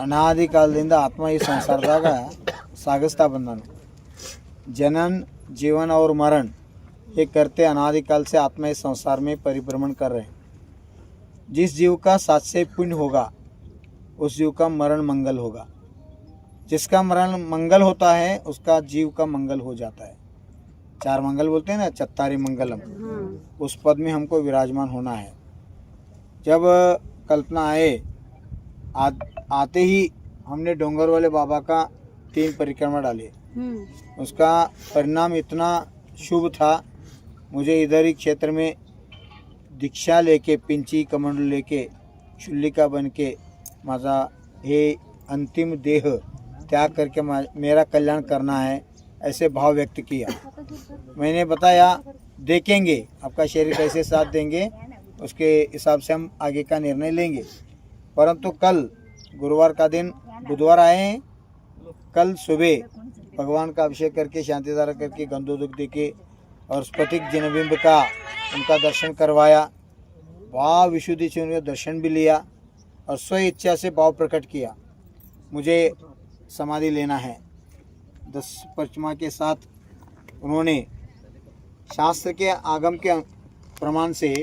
ಅನಾದಿ ಕಾಲದಿಂದ ಆತ್ಮ ಈ ಸಂಸಾರದಾಗ सागस्ता बंदानु जनन जीवन और मरण ये करते अनादिकाल से आत्मा इस संसार में परिभ्रमण कर रहे हैं। जिस जीव का 7 से पुण्य होगा उस जीव का मरण मंगल होगा। जिसका मरण मंगल होता है उसका जीव का मंगल हो जाता है। 4 मंगल बोलते हैं ना, चत्तारी मंगलम, उस पद में हमको विराजमान होना है। जब कल्पना आते ही हमने डोंगर वाले बाबा का 3 परिक्रमा डाली। उसका परिणाम इतना शुभ था। मुझे इधर ही क्षेत्र में दीक्षा लेके, पिंची कमंडल लेके, चुल्लिका बन के माझा हे अंतिम देह त्याग करके मेरा कल्याण करना है, ऐसे भाव व्यक्त किया। मैंने बताया देखेंगे आपका शरीर कैसे साथ देंगे, उसके हिसाब से हम आगे का निर्णय लेंगे। परंतु कल गुरुवार का दिन, बुधवार आए, कल सुबह भगवान का अभिषेक करके, शांति धारा करके, गंधोदक देके और स्फटिक जिनबिंब का उनका दर्शन करवाया। भाव विशुद्धि से उनका दर्शन भी लिया और स्व इच्छा से भाव प्रकट किया मुझे समाधि लेना है। 10 परिक्रमा के साथ उन्होंने शास्त्र के आगम के प्रमाण से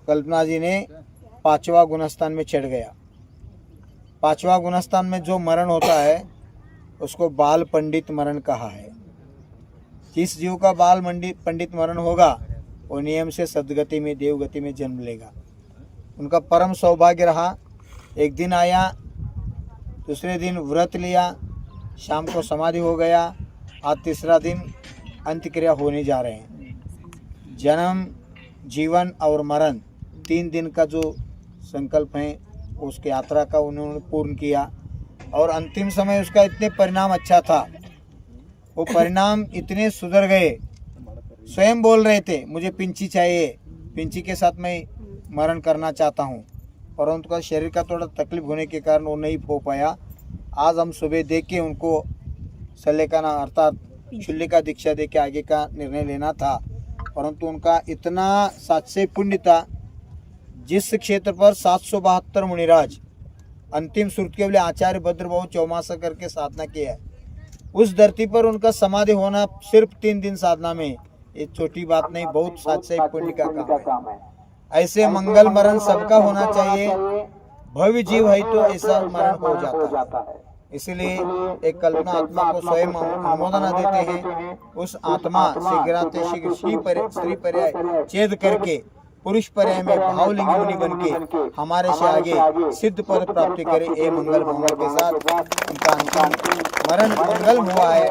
कल्पना जी ने 5वां गुणस्थान में चढ़ गया। 5वां गुणस्थान में जो मरण होता है उसको बाल पंडित मरण कहा है। जिस जीव का बाल पंडित मरण होगा वो नियम से सदगति में, देवगति में जन्म लेगा। उनका परम सौभाग्य रहा। एक दिन आया, दूसरे दिन व्रत लिया, शाम को समाधि हो गया। आज तीसरा दिन अंत्यक्रिया होने जा रहे हैं। जन्म, जीवन और मरण 3 दिन का जो संकल्प है उसकी यात्रा का उन्होंने पूर्ण किया और अंतिम समय उसका इतने परिणाम अच्छा था। वो परिणाम इतने सुधर गए, स्वयं बोल रहे थे मुझे पिंची चाहिए, पिंची के साथ मैं मरण करना चाहता हूँ, परंतु का शरीर का थोड़ा तकलीफ होने के कारण वो नहीं हो पाया। आज हम सुबह देख के उनको सल्लेखाना अर्थात शुल्ली का दीक्षा दे के आगे का निर्णय लेना था, परंतु उनका इतना 7 से पुण्य था। जिस क्षेत्र पर 772 मुनिराज अंतिम सुरती के लिए आचार्य भद्रभाव चौमासा करके साधना किया है, उस धरती पर उनका समाधि होना सिर्फ 3 दिन साधना में, ये छोटी बात नहीं, बहुत 7 से पुण्य का काम है। ऐसे मंगल मरण सबका होना चाहिए। भव्य जीव है तो ऐसा मरण हो जाता है। इसलिए एक कल्पना आत्मा को स्वयं अनुमोदना देते हैं। उस आत्मा शीघ्राति शीघ्र स्त्री पर्याय छेद करके पुरुष पर्याय में भावलिंगी मुनि बन के हमारे से आगे सिद्ध पद प्राप्ति करे। ए मंगल भंगल के साथ उनका अंतिम मरण मंगल हुआ है।